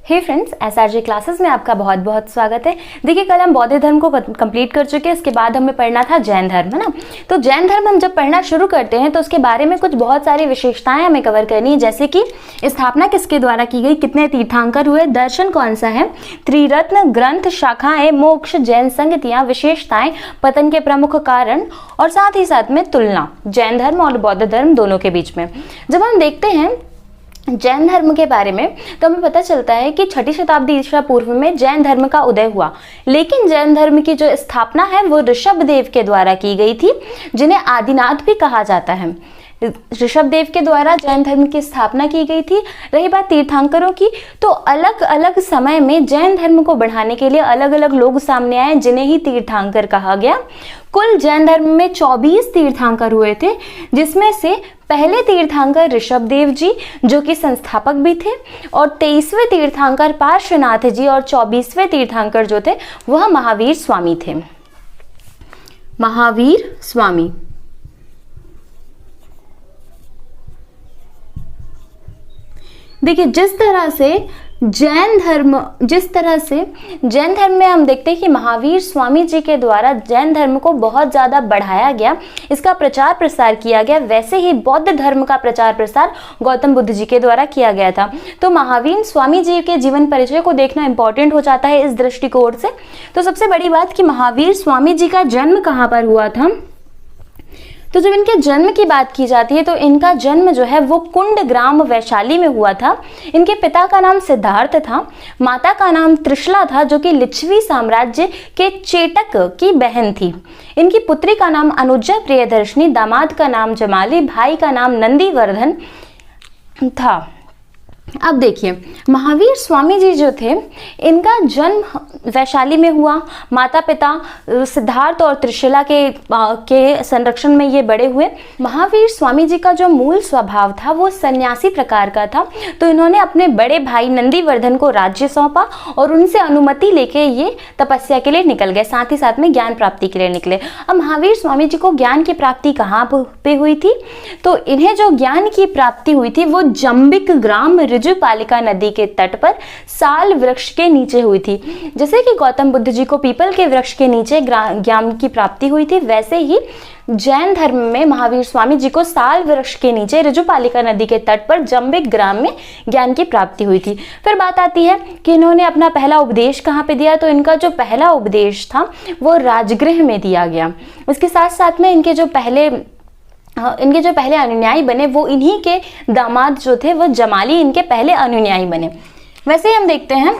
हे friends, SRJ classes में आपका बहुत बहुत स्वागत है। देखिए, कल हम बौद्ध धर्म को कंप्लीट कर चुके हैं। इसके बाद हमें पढ़ना था जैन धर्म, है ना। तो जैन धर्म हम जब पढ़ना शुरू करते हैं तो उसके बारे में कुछ बहुत सारी विशेषताएं हमें कवर करनी है, जैसे कि स्थापना किसके द्वारा की गई, कितने तीर्थंकर हुए, दर्शन कौन सा है, त्रिरत्न ग्रंथ, शाखाएं, मोक्ष, जैन संगतियां, विशेषताएं, पतन के प्रमुख कारण और साथ ही साथ में तुलना जैन धर्म और बौद्ध धर्म दोनों के बीच में। जब हम देखते हैं जैन धर्म के बारे में तो हमें पता चलता है कि 6ठी शताब्दी ईसा पूर्व में जैन धर्म का उदय हुआ, लेकिन जैन धर्म की जो स्थापना है वो ऋषभदेव के द्वारा की गई थी, जिन्हें आदिनाथ भी कहा जाता है। ऋषभदेव के द्वारा जैन धर्म की स्थापना की गई थी। रही बात तीर्थंकरों की, तो अलग अलग समय में जैन धर्म को बढ़ाने के लिए अलग अलग लोग सामने आए, जिन्हें ही तीर्थंकर कहा गया। कुल जैन धर्म में 24 तीर्थंकर हुए थे, जिसमें से पहले तीर्थंकर ऋषभदेव जी जो कि संस्थापक भी थे, और 23वें तीर्थंकर पार्श्वनाथ जी, और 24वें तीर्थंकर जो थे वह महावीर स्वामी थे। महावीर स्वामी। देखिए, जिस तरह से जैन धर्म में हम देखते हैं कि महावीर स्वामी जी के द्वारा जैन धर्म को बहुत ज़्यादा बढ़ाया गया, इसका प्रचार प्रसार किया गया, वैसे ही बौद्ध धर्म का प्रचार प्रसार गौतम बुद्ध जी के द्वारा किया गया था। तो महावीर स्वामी जी के जीवन परिचय को देखना इंपॉर्टेंट हो जाता है इस दृष्टिकोण से। तो सबसे बड़ी बात कि महावीर स्वामी जी का जन्म कहाँ पर हुआ था, तो जब इनके जन्म की बात की जाती है तो इनका जन्म जो है वो कुंड ग्राम वैशाली में हुआ था। इनके पिता का नाम सिद्धार्थ था, माता का नाम त्रिशला था जो कि लिच्छवी साम्राज्य के चेटक की बहन थी। इनकी पुत्री का नाम अनुजा प्रियदर्शनी, दामाद का नाम जमाली, भाई का नाम नंदीवर्धन था। अब देखिए, महावीर स्वामी जी जो थे इनका जन्म वैशाली में हुआ। माता पिता सिद्धार्थ और त्रिशला के संरक्षण में ये बड़े हुए। महावीर स्वामी जी का जो मूल स्वभाव था वो सन्यासी प्रकार का था, तो इन्होंने अपने बड़े भाई नंदीवर्धन को राज्य सौंपा और उनसे अनुमति लेके ये तपस्या के लिए निकल गए, साथ ही साथ में ज्ञान प्राप्ति के लिए निकले। अब महावीर स्वामी जी को ज्ञान की प्राप्ति कहाँ पे हुई थी, तो इन्हें जो ज्ञान की प्राप्ति हुई थी वो जंबिक ग्राम ऋजुपालिका नदी के तट पर साल वृक्ष के नीचे हुई थी। जैसे कि गौतम बुद्ध जी को पीपल के वृक्ष के नीचे ज्ञान की प्राप्ति हुई थी, वैसे ही जैन धर्म में महावीर स्वामी जी को साल वृक्ष के नीचे ऋजुपालिका नदी के तट पर जंबिक ग्राम में ज्ञान की प्राप्ति हुई थी। फिर बात आती है कि इन्होंने अपना पहला उपदेश कहाँ पे दिया, तो इनका जो पहला उपदेश था वो राजगृह में दिया गया। उसके साथ साथ में इनके जो पहले अनुयायी बने वो इन्हीं के दामाद जो थे वो जमाली इनके पहले अनुयायी बने। वैसे ही हम देखते हैं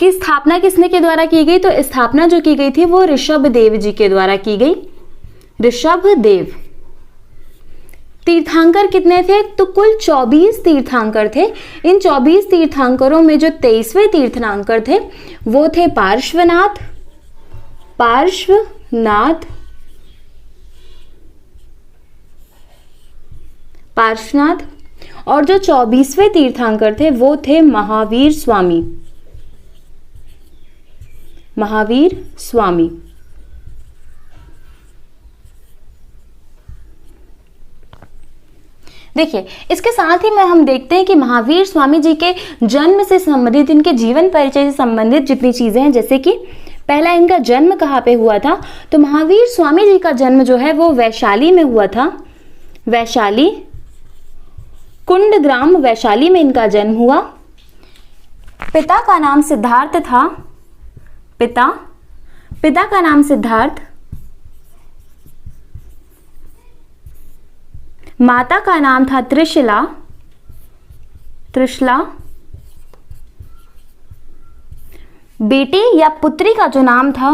कि स्थापना किसने के द्वारा की गई, तो स्थापना जो की गई थी वो ऋषभदेव जी के द्वारा की गई। ऋषभदेव। तीर्थंकर कितने थे, तो कुल 24 तीर्थंकर थे। इन 24 तीर्थंकरों में जो 23वें तीर्थंकर थे वो थे पार्श्वनाथ, और जो 24वें तीर्थंकर थे वो थे महावीर स्वामी। देखिए, इसके साथ ही में हम देखते हैं कि महावीर स्वामी जी के जन्म से संबंधित, इनके जीवन परिचय से संबंधित जितनी चीजें हैं, जैसे कि पहला इनका जन्म कहाँ पे हुआ था, तो महावीर स्वामी जी का जन्म जो है वो वैशाली में हुआ था। वैशाली, कुंड ग्राम वैशाली में इनका जन्म हुआ। पिता का नाम सिद्धार्थ था। पिता का नाम सिद्धार्थ, माता का नाम था त्रिशला, बेटी या पुत्री का जो नाम था,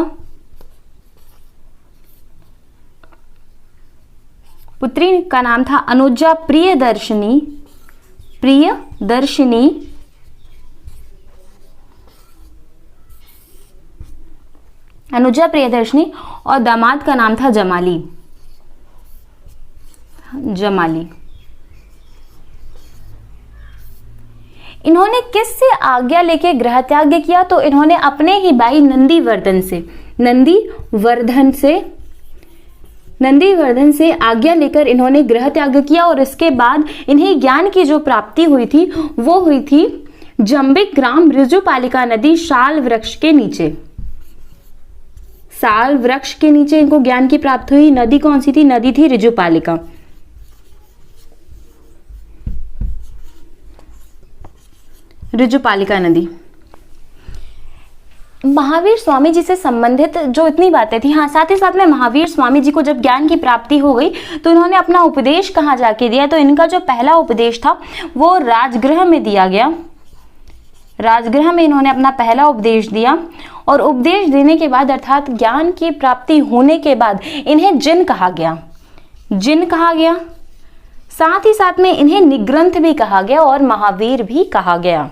पुत्री का नाम था अनुजा प्रियदर्शनी, और दामाद का नाम था जमाली। इन्होंने किससे आज्ञा लेके गृह त्याग किया, तो इन्होंने अपने ही भाई नंदीवर्धन से आज्ञा लेकर इन्होंने गृह त्याग किया और इसके बाद इन्हें ज्ञान की जो प्राप्ति हुई थी वो हुई थी जंबिक ग्राम ऋजुपालिका नदी शाल वृक्ष के नीचे। साल वृक्ष के नीचे इनको ज्ञान की प्राप्ति हुई। नदी कौन सी थी? नदी थी ऋजुपालिका। ऋजुपालिका नदी। महावीर स्वामी जी से संबंधित जो इतनी बातें थी, हाँ साथ ही साथ में महावीर स्वामी जी को जब ज्ञान की प्राप्ति हो गई तो उन्होंने अपना उपदेश कहाँ जाके दिया? तो इनका जो पहला उपदेश था वो राजगृह में दिया गया। राजगृह में इन्होंने अपना पहला उपदेश दिया और उपदेश देने के बाद अर्थात ज्ञान की प्राप्ति होने के बाद इन्हें जिन कहा गया। जिन कहा गया, साथ ही साथ में इन्हें निग्रंथ भी कहा गया और महावीर भी कहा गया।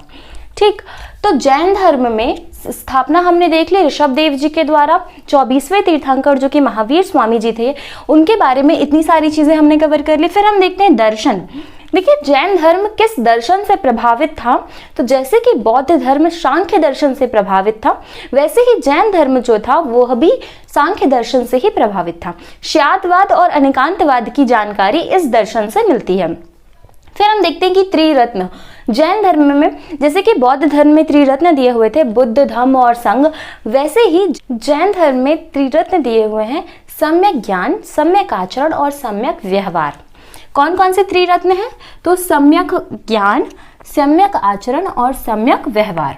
ठीक, तो जैन धर्म में स्थापना हमने देख ली ऋषभदेव जी के द्वारा। 24वें तीर्थंकर जो कि महावीर स्वामी जी थे, उनके बारे में इतनी सारी चीजें हमने कवर कर ली। फिर हम देखते हैं दर्शन। देखिए जैन धर्म किस दर्शन से प्रभावित था? तो जैसे कि बौद्ध धर्म सांख्य दर्शन से प्रभावित था, वैसे ही जैन धर्म जो था वह भी सांख्य दर्शन से ही प्रभावित था। श्यातवाद और अनेकांतवाद की जानकारी इस दर्शन से मिलती है। फिर हम देखते हैं कि त्रिरत्न जैन धर्म में, जैसे कि बौद्ध धर्म में त्रिरत्न दिए हुए थे बुद्ध, धम्म और संघ, वैसे ही जैन धर्म में त्रिरत्न दिए हुए हैं सम्यक ज्ञान, सम्यक आचरण और सम्यक व्यवहार। कौन कौन से त्रिरत्न हैं? तो सम्यक ज्ञान, सम्यक आचरण और सम्यक व्यवहार।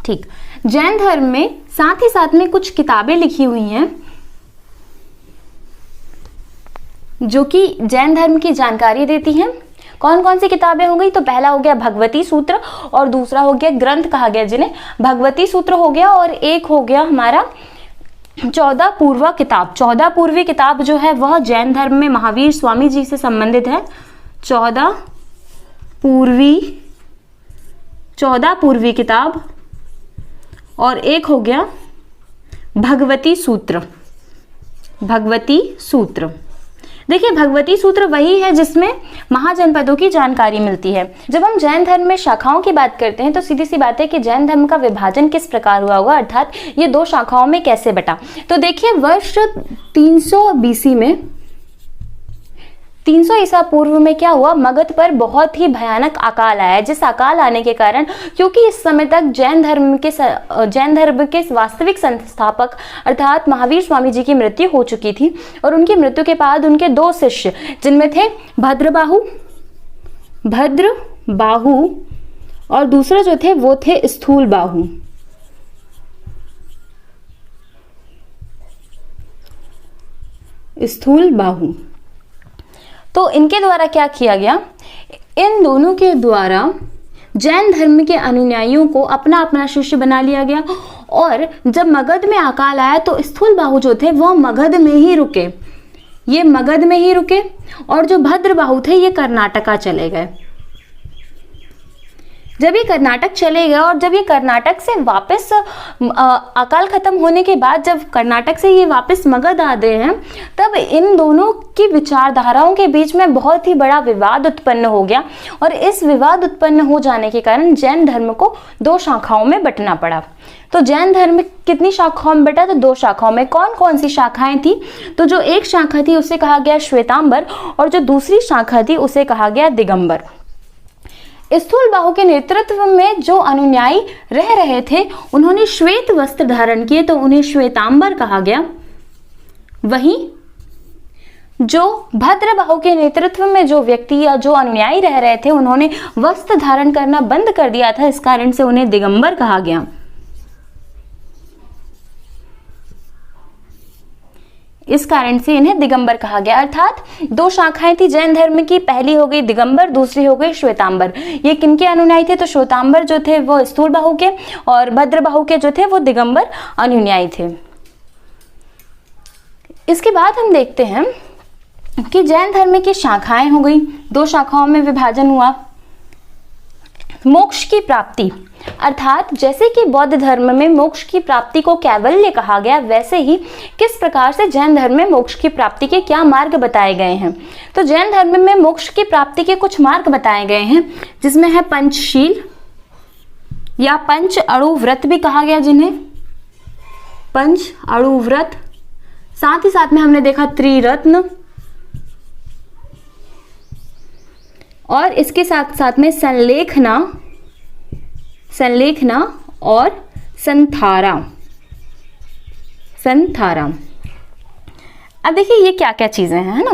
ठीक, जैन धर्म में साथ ही साथ में कुछ किताबें लिखी हुई हैं जो कि जैन धर्म की जानकारी देती हैं। कौन कौन सी किताबें हो गई? तो पहला हो गया भगवती सूत्र और दूसरा हो गया ग्रंथ कहा गया जिन्हें भगवती सूत्र हो गया, और एक हो गया हमारा 14 पूर्वा किताब। 14 पूर्वी किताब जो है वह जैन धर्म में महावीर स्वामी जी से संबंधित है। 14 पूर्वी किताब और एक हो गया भगवती सूत्र। भगवती सूत्र, देखिए भगवती सूत्र वही है जिसमें महाजनपदों की जानकारी मिलती है। जब हम जैन धर्म में शाखाओं की बात करते हैं तो सीधी सी बात है कि जैन धर्म का विभाजन किस प्रकार हुआ होगा, अर्थात ये दो शाखाओं में कैसे बटा। तो देखिए वर्ष 300 बीसी में, 300 ईसा पूर्व में क्या हुआ? मगध पर बहुत ही भयानक अकाल आया, जिस अकाल आने के कारण, क्योंकि इस समय तक जैन धर्म के वास्तविक संस्थापक अर्थात महावीर स्वामी जी की मृत्यु हो चुकी थी, और उनकी मृत्यु के बाद उनके दो शिष्य जिनमें थे भद्रबाहु और दूसरे जो थे वो थे स्थूलबाहु। स्थूलबाहु, तो इनके द्वारा क्या किया गया? इन दोनों के द्वारा जैन धर्म के अनुयायियों को अपना अपना शिष्य बना लिया गया, और जब मगध में अकाल आया तो स्थूलबाहु जो थे वो मगध में ही रुके, ये मगध में ही रुके, और जो भद्रबाहु थे ये कर्नाटका चले गए। जब ये कर्नाटक चले गए और जब ये कर्नाटक से वापस अकाल खत्म होने के बाद जब कर्नाटक से ये वापस मगध आ गए हैं, तब इन दोनों की विचारधाराओं के बीच में बहुत ही बड़ा विवाद उत्पन्न हो गया, और इस विवाद उत्पन्न हो जाने के कारण जैन धर्म को दो शाखाओं में बंटना पड़ा। तो जैन धर्म कितनी शाखाओं में बटा? तो दो शाखाओं में। कौन कौन सी शाखाएं थी? तो जो एक शाखा थी उसे कहा गया श्वेतांबर, और जो दूसरी शाखा थी उसे कहा गया दिगंबर। स्थूलबाहु के नेतृत्व में जो अनुयायी रह रहे थे उन्होंने श्वेत वस्त्र धारण किए, तो उन्हें श्वेतांबर कहा गया। वहीं जो भद्रबाहु के नेतृत्व में जो व्यक्ति या जो अनुयायी रह रहे थे उन्होंने वस्त्र धारण करना बंद कर दिया था, इस कारण से उन्हें दिगंबर कहा गया। इस कारण से इन्हें दिगंबर कहा गया। अर्थात दो शाखाएं थी जैन धर्म की, पहली हो गई दिगंबर, दूसरी हो गई श्वेतांबर। ये किनके अनुयायी थे? तो श्वेतांबर जो थे वो स्थूलबाहु के, और भद्रबाहु के जो थे वो दिगंबर अनुयायी थे। इसके बाद हम देखते हैं कि जैन धर्म की शाखाएं हो गई, दो शाखाओं में विभाजन हुआ। मोक्ष की प्राप्ति, अर्थात जैसे कि बौद्ध धर्म में मोक्ष की प्राप्ति को कैवल्य कहा गया, वैसे ही किस प्रकार से जैन धर्म में मोक्ष की प्राप्ति के क्या मार्ग बताए गए हैं। तो जैन धर्म में मोक्ष की प्राप्ति के कुछ मार्ग बताए गए हैं, जिसमें है पंचशील या पंच अणु व्रत भी कहा गया, जिन्हें पंच अणु व्रत। साथ ही साथ में हमने देखा त्रिरत्न, और इसके साथ साथ में संलेखना और संथारा। अब देखिए ये क्या क्या चीजें हैं, है ना।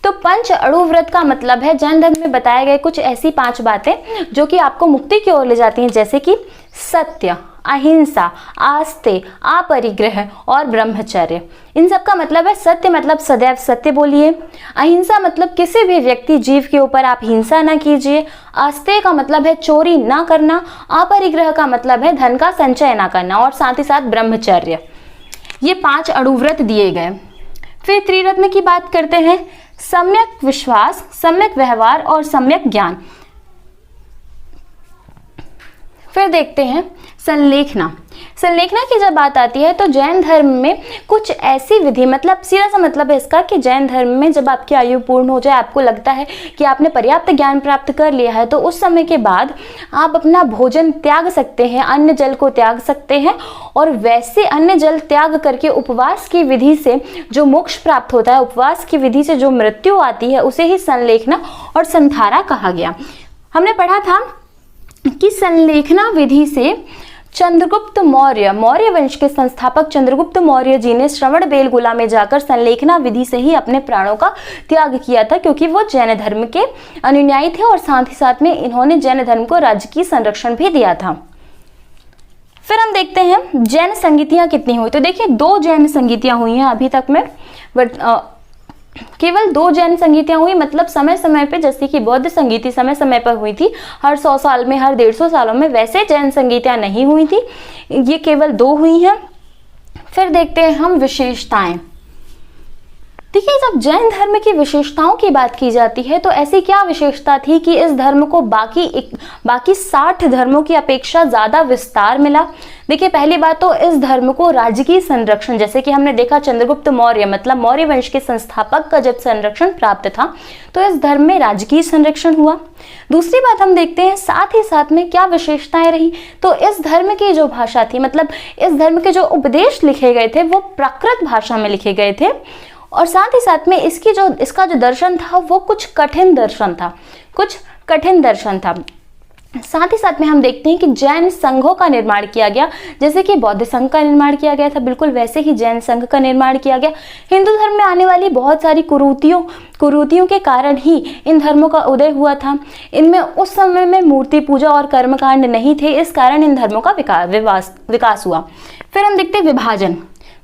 तो पंच अणु व्रत का मतलब है जैन धर्म में बताए गए कुछ ऐसी 5 बातें जो कि आपको मुक्ति की ओर ले जाती हैं, जैसे कि सत्य, अहिंसा, आस्ते, अपरिग्रह और ब्रह्मचर्य। इन सब का मतलब है सत्य मतलब सदैव सत्य बोलिए, अहिंसा मतलब किसी भी व्यक्ति जीव के ऊपर आप हिंसा ना कीजिए, आस्ते का मतलब है चोरी ना करना, अपरिग्रह का मतलब है धन का संचय ना करना, और साथ ही साथ ब्रह्मचर्य। ये 5 अणुव्रत दिए गए। फिर त्रिरत्न की बात करते हैं, सम्यक विश्वास, सम्यक व्यवहार और सम्यक ज्ञान। फिर देखते हैं संलेखना की जब बात आती है तो जैन धर्म में कुछ ऐसी विधि, मतलब सीधा सा मतलब है इसका कि जैन धर्म में जब आपकी आयु पूर्ण हो जाए, आपको लगता है कि आपने पर्याप्त ज्ञान प्राप्त कर लिया है, तो उस समय के बाद आप अपना भोजन त्याग सकते हैं, अन्न जल को त्याग सकते हैं, और वैसे अन्न जल त्याग करके उपवास की विधि से जो मोक्ष प्राप्त होता है, उपवास की विधि से जो मृत्यु आती है, उसे ही संलेखना और संथारा कहा गया। हमने पढ़ा था कि संलेखना विधि से चंद्रगुप्त मौर्य वंश के संस्थापक चंद्रगुप्त मौर्य जी ने श्रवण बेलगोला में जाकर संलेखना विधि से ही अपने प्राणों का त्याग किया था, क्योंकि वो जैन धर्म के अनुयायी थे और साथ ही साथ में इन्होंने जैन धर्म को राजकीय संरक्षण भी दिया था। फिर हम देखते हैं जैन संगीतियां कितनी हुई। तो देखिए 2 जैन संगीतियां हुई हैं अभी तक में, केवल 2 जैन संगीतियां हुई, मतलब समय समय पे, जैसे कि बौद्ध संगीति समय समय पर हुई थी, हर 100 साल में, हर 150 सालों में, वैसे जैन संगीतियां नहीं हुई थी, ये केवल 2 हुई हैं। फिर देखते हैं हम विशेषताएं। देखिए जब जैन धर्म की विशेषताओं की बात की जाती है तो ऐसी क्या विशेषता थी कि इस धर्म को बाकी 60 धर्मों की अपेक्षा ज्यादा विस्तार मिला। देखिए पहली बात तो इस धर्म को राजकीय संरक्षण, जैसे कि हमने देखा चंद्रगुप्त मौर्य मतलब मौर्य वंश के संस्थापक का जब संरक्षण प्राप्त था तो इस धर्म में राजकीय संरक्षण हुआ। दूसरी बात हम देखते हैं साथ ही साथ में क्या विशेषताएं रही, तो इस धर्म की जो भाषा थी, मतलब इस धर्म के जो उपदेश लिखे गए थे वो प्राकृत भाषा में लिखे गए थे, और साथ ही साथ में इसका जो दर्शन था वो कुछ कठिन दर्शन था। साथ ही साथ में हम देखते हैं कि जैन संघों का निर्माण किया गया, जैसे कि बौद्ध संघ का निर्माण किया गया था, बिल्कुल वैसे ही जैन संघ का निर्माण किया गया। हिंदू धर्म में आने वाली बहुत सारी कुरीतियों के कारण ही इन धर्मों का उदय हुआ था। इनमें उस समय में मूर्ति पूजा और कर्मकांड नहीं थे, इस कारण इन धर्मों का विकास हुआ। फिर हम देखते हैं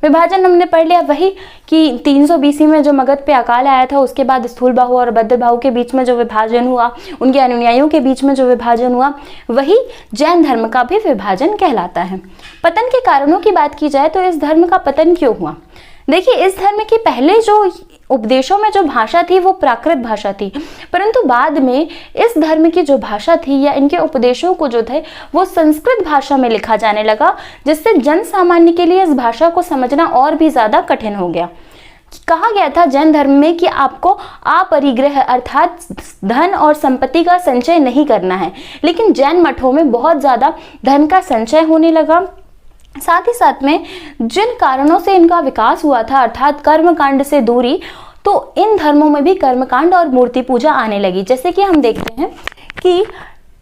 विभाजन हमने पढ़ लिया, वही कि 300 BC में जो मगध पे अकाल आया था, उसके बाद स्थूलबाहु और भद्रबाहु के बीच में जो विभाजन हुआ, उनके अनुयायियों के बीच में जो विभाजन हुआ, वही जैन धर्म का भी विभाजन कहलाता है। पतन के कारणों की बात की जाए तो इस धर्म का पतन क्यों हुआ? देखिए इस धर्म की पहले जो उपदेशों में जो भाषा थी वो प्राकृत भाषा थी, परंतु बाद में इस धर्म की जो भाषा थी या इनके उपदेशों को जो थे वो संस्कृत भाषा में लिखा जाने लगा, जिससे जन सामान्य के लिए इस भाषा को समझना और भी ज्यादा कठिन हो गया। कहा गया था जैन धर्म में कि आपको अपरिग्रह अर्थात धन और संपत्ति का संचय नहीं करना है, लेकिन जैन मठों में बहुत ज्यादा धन का संचय होने लगा। साथ ही साथ में जिन कारणों से इनका विकास हुआ था अर्थात कर्मकांड से दूरी, तो इन धर्मों में भी कर्मकांड और मूर्ति पूजा आने लगी। जैसे कि हम देखते हैं कि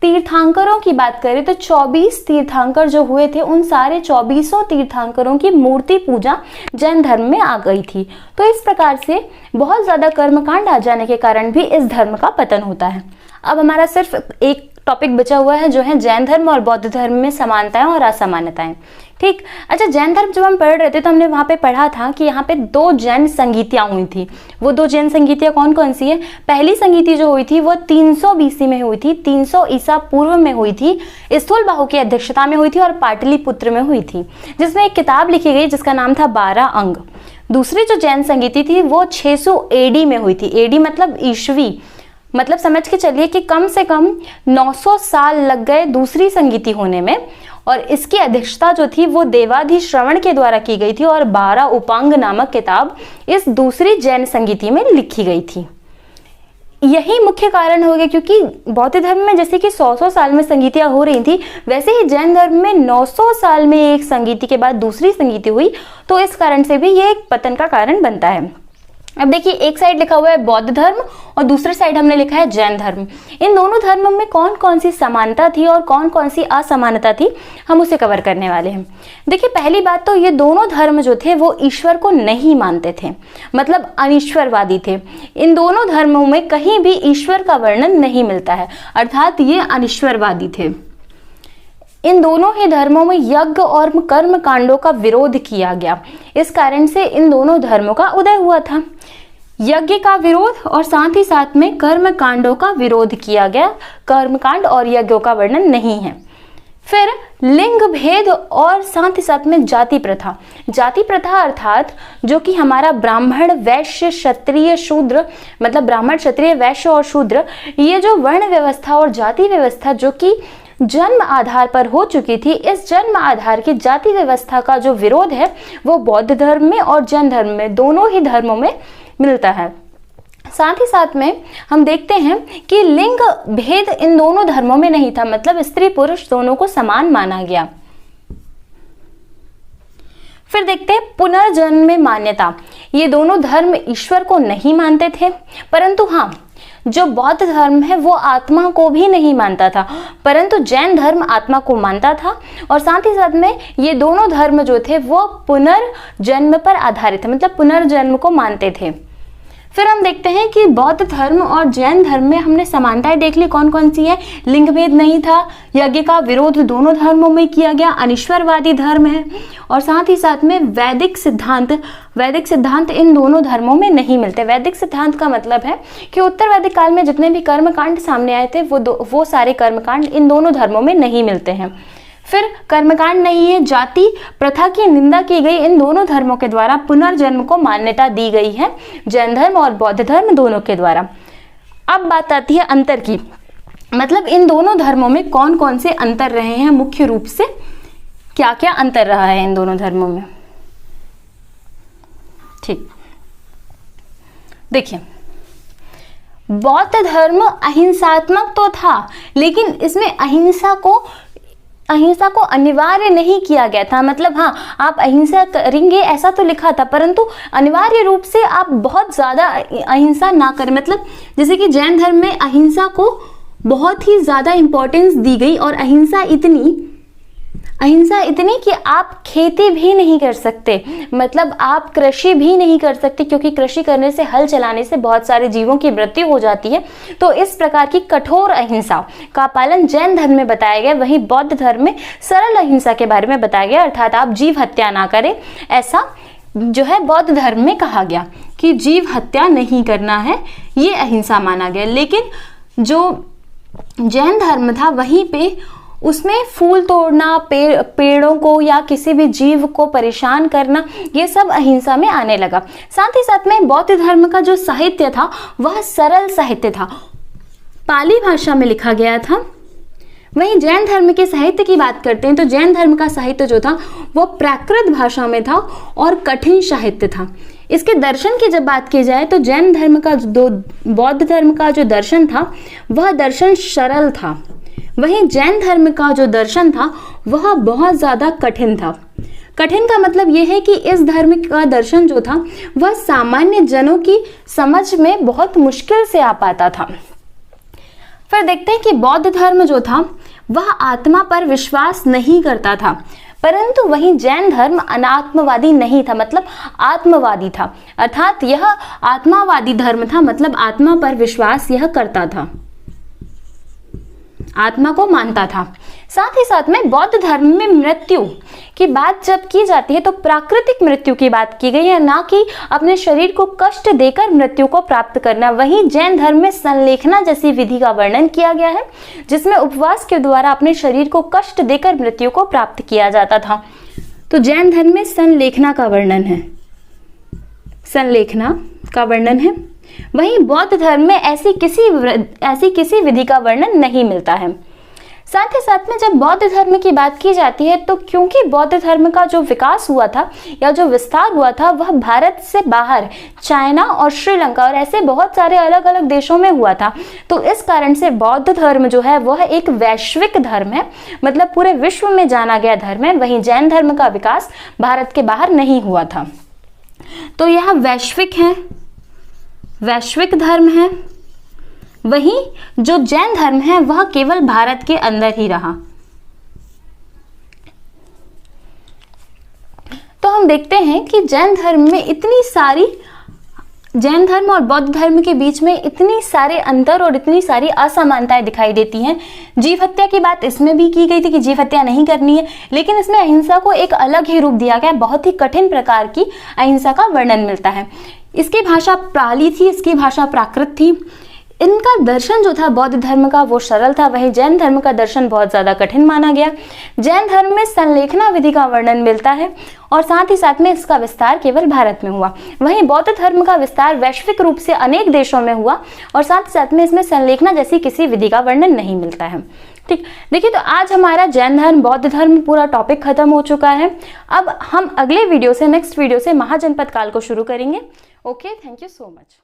तीर्थांकरों की बात करें तो 24 तीर्थांकर जो हुए थे, उन सारे 24 तीर्थांकरों की मूर्ति पूजा जैन धर्म में आ गई थी। तो इस प्रकार से बहुत ज्यादा कर्मकांड आ जाने के कारण भी इस धर्म का पतन होता है। अब हमारा सिर्फ एक टॉपिक बचा हुआ है जो है जैन धर्म और बौद्ध धर्म में समानताएं और असमानताएं। ठीक, अच्छा जैन धर्म जब हम पढ़ रहे थे तो हमने वहां पे पढ़ा था कि यहाँ पे 2 जैन संगीतियां हुई थी। वो 2 जैन संगीतियां कौन कौन सी है? पहली संगीति जो हुई थी वो 300 BC में हुई थी, 300 ईसा पूर्व में हुई थी, स्थूलबाहु की अध्यक्षता में हुई थी और पाटलिपुत्र में हुई थी, जिसमें एक किताब लिखी गई जिसका नाम था 12 अंग। दूसरी जो जैन संगीति थी वो 600 AD में हुई थी। AD मतलब ईस्वी, मतलब समझ के चलिए कि कम से कम 900 साल लग गए दूसरी संगीति होने में, और इसकी अध्यक्षता जो थी वो देवाधीश श्रवण के द्वारा की गई थी और 12 उपांग नामक किताब इस दूसरी जैन संगीति में लिखी गई थी। यही मुख्य कारण हो गया, क्योंकि बौद्ध धर्म में जैसे कि 100 साल में संगीतियां हो रही थी, वैसे ही जैन धर्म में 900 साल में एक संगीति के बाद दूसरी संगीति हुई, तो इस कारण से भी ये एक पतन का कारण बनता है। अब देखिए, एक साइड लिखा हुआ है बौद्ध धर्म और दूसरे साइड हमने लिखा है जैन धर्म। इन दोनों धर्मों में कौन कौन सी समानता थी और कौन कौन सी असमानता थी, हम उसे कवर करने वाले हैं। देखिए, पहली बात तो ये दोनों धर्म जो थे वो ईश्वर को नहीं मानते थे, मतलब अनीश्वरवादी थे। इन दोनों धर्मों में कहीं भी ईश्वर का वर्णन नहीं मिलता है, अर्थात ये अनीश्वरवादी थे। इन दोनों ही धर्मों में यज्ञ और कर्म कांडों का विरोध किया गया, इस कारण से इन दोनों धर्मों का उदय हुआ था। यज्ञ का विरोध और साथ ही साथ में कर्म कांडों का विरोध किया गया। कर्म कांड और यज्ञों का वर्णन नहीं है। फिर लिंग भेद और साथ ही साथ में जाति प्रथा। जाति प्रथा अर्थात जो कि हमारा ब्राह्मण, वैश्य, क्षत्रिय, शूद्र, मतलब ब्राह्मण, क्षत्रिय, वैश्य और शूद्र, ये जो वर्ण व्यवस्था और जाति व्यवस्था जो कि जन्म आधार पर हो चुकी थी, इस जन्म आधार की जाति व्यवस्था का जो विरोध है वो बौद्ध धर्म में और जैन धर्म में, दोनों ही धर्मों में मिलता है। साथ ही साथ में हम देखते हैं कि लिंग भेद इन दोनों धर्मों में नहीं था, मतलब स्त्री पुरुष दोनों को समान माना गया। फिर देखते हैं पुनर्जन्म में मान्यता। ये दोनों धर्म ईश्वर को नहीं मानते थे, परंतु हाँ, जो बौद्ध धर्म है वो आत्मा को भी नहीं मानता था, परंतु जैन धर्म आत्मा को मानता था। और साथ ही साथ में ये दोनों धर्म जो थे वो पुनर्जन्म पर आधारित है, मतलब पुनर्जन्म को मानते थे। फिर हम देखते हैं कि बौद्ध धर्म और जैन धर्म में हमने समानताएं देख ली कौन कौन सी है। लिंग भेद नहीं था, यज्ञ का विरोध दोनों धर्मों में किया गया, अनीश्वरवादी धर्म है, और साथ ही साथ में वैदिक सिद्धांत इन दोनों धर्मों में नहीं मिलते। वैदिक सिद्धांत का मतलब है कि उत्तर वैदिक काल में जितने भी कर्मकांड सामने आए थे वो सारे कर्मकांड इन दोनों धर्मों में नहीं मिलते हैं। फिर कर्मकांड नहीं है, जाति प्रथा की निंदा की गई, इन दोनों धर्मों के द्वारा पुनर्जन्म को मान्यता दी गई है, जैन धर्म और बौद्ध धर्म दोनों के द्वारा। अब बात आती है अंतर की, मतलब इन दोनों धर्मों में कौन कौन से अंतर रहे हैं, मुख्य रूप से क्या क्या अंतर रहा है इन दोनों धर्मों में। ठीक, देखिए, बौद्ध धर्म अहिंसात्मक तो था, लेकिन इसमें अहिंसा को अनिवार्य नहीं किया गया था। मतलब हाँ, आप अहिंसा करेंगे ऐसा तो लिखा था, परंतु अनिवार्य रूप से आप बहुत ज़्यादा अहिंसा ना करें। मतलब जैसे कि जैन धर्म में अहिंसा को बहुत ही ज़्यादा इम्पोर्टेंस दी गई, और अहिंसा इतनी कि आप खेती भी नहीं कर सकते, मतलब आप कृषि भी नहीं कर सकते, क्योंकि कृषि करने से, हल चलाने से बहुत सारे जीवों की मृत्यु हो जाती है। तो इस प्रकार की कठोर अहिंसा का पालन जैन धर्म में बताया गया। वहीं बौद्ध धर्म में सरल अहिंसा के बारे में बताया गया, अर्थात आप जीव हत्या ना करें, ऐसा जो है बौद्ध धर्म में कहा गया कि जीव हत्या नहीं करना है, ये अहिंसा माना गया। लेकिन जो जैन धर्म था वहीं पे उसमें फूल तोड़ना, पेड़ों को या किसी भी जीव को परेशान करना, ये सब अहिंसा में आने लगा। साथ ही साथ में बौद्ध धर्म का जो साहित्य था वह सरल साहित्य था, पाली भाषा में लिखा गया था। वहीं जैन धर्म के साहित्य की बात करते हैं तो जैन धर्म का साहित्य जो था वो प्राकृत भाषा में था और कठिन साहित्य था। इसके दर्शन की जब बात की जाए तो जैन धर्म का बौद्ध धर्म का जो दर्शन था वह दर्शन सरल था, वहीं जैन धर्म का जो दर्शन था वह बहुत ज़्यादा कठिन था। कठिन का मतलब यह है कि इस धर्म का दर्शन जो था वह सामान्य जनों की समझ में बहुत मुश्किल से आ पाता था। फिर देखते हैं कि बौद्ध धर्म जो था वह आत्मा पर विश्वास नहीं करता था, परंतु वहीं जैन धर्म अनात्मवादी नहीं था, मतलब आत्मवादी था, अर्थात यह आत्मावादी धर्म था, मतलब आत्मा पर विश्वास यह करता था, आत्मा को मानता था। साथ ही साथ में बौद्ध धर्म में मृत्यु की बात जब की जाती है तो प्राकृतिक मृत्यु की बात की गई है, ना कि अपने शरीर को कष्ट देकर मृत्यु को प्राप्त करना। वहीं जैन धर्म में संलेखना जैसी विधि का वर्णन किया गया है, जिसमें उपवास के द्वारा अपने शरीर को कष्ट देकर मृत्यु को प्राप्त किया जाता था। तो जैन धर्म में संलेखना का वर्णन है, वहीं बौद्ध धर्म में ऐसी किसी विधि का वर्णन नहीं मिलता है। साथ ही साथ में जब बौद्ध धर्म की बात की जाती है तो क्योंकि बौद्ध धर्म का जो विकास हुआ था या जो विस्तार हुआ था वह भारत से बाहर चाइना और श्रीलंका और ऐसे बहुत सारे अलग अलग देशों में हुआ था, तो इस कारण से बौद्ध धर्म जो है वह एक वैश्विक धर्म है, मतलब पूरे विश्व में जाना गया धर्म है। वहीं जैन धर्म का विकास भारत के बाहर नहीं हुआ था, तो यह वैश्विक है वैश्विक धर्म है, वहीं जो जैन धर्म है वह केवल भारत के अंदर ही रहा। तो हम देखते हैं कि जैन धर्म और बौद्ध धर्म के बीच में इतनी सारे अंतर और इतनी सारी असमानताएं दिखाई देती हैं। जीव हत्या की बात इसमें भी की गई थी कि जीव हत्या नहीं करनी है, लेकिन इसमें अहिंसा को एक अलग ही रूप दिया गया। बहुत ही कठिन प्रकार की अहिंसा का वर्णन मिलता है। इसकी भाषा पाली थी, इसकी भाषा प्राकृत थी। इनका दर्शन जो था बौद्ध धर्म का वो सरल था, वहीं जैन धर्म का दर्शन बहुत ज़्यादा कठिन माना गया। जैन धर्म में संलेखना विधि का वर्णन मिलता है और साथ ही साथ में इसका विस्तार केवल भारत में हुआ। वहीं बौद्ध धर्म का विस्तार वैश्विक रूप से अनेक देशों में हुआ और साथ ही साथ में इसमें संलेखना जैसी किसी विधि का वर्णन नहीं मिलता है। ठीक, देखिए तो आज हमारा जैन धर्म बौद्ध धर्म पूरा टॉपिक खत्म हो चुका है। अब हम अगले वीडियो से, नेक्स्ट वीडियो से महाजनपद काल को शुरू करेंगे। Okay, thank you so much.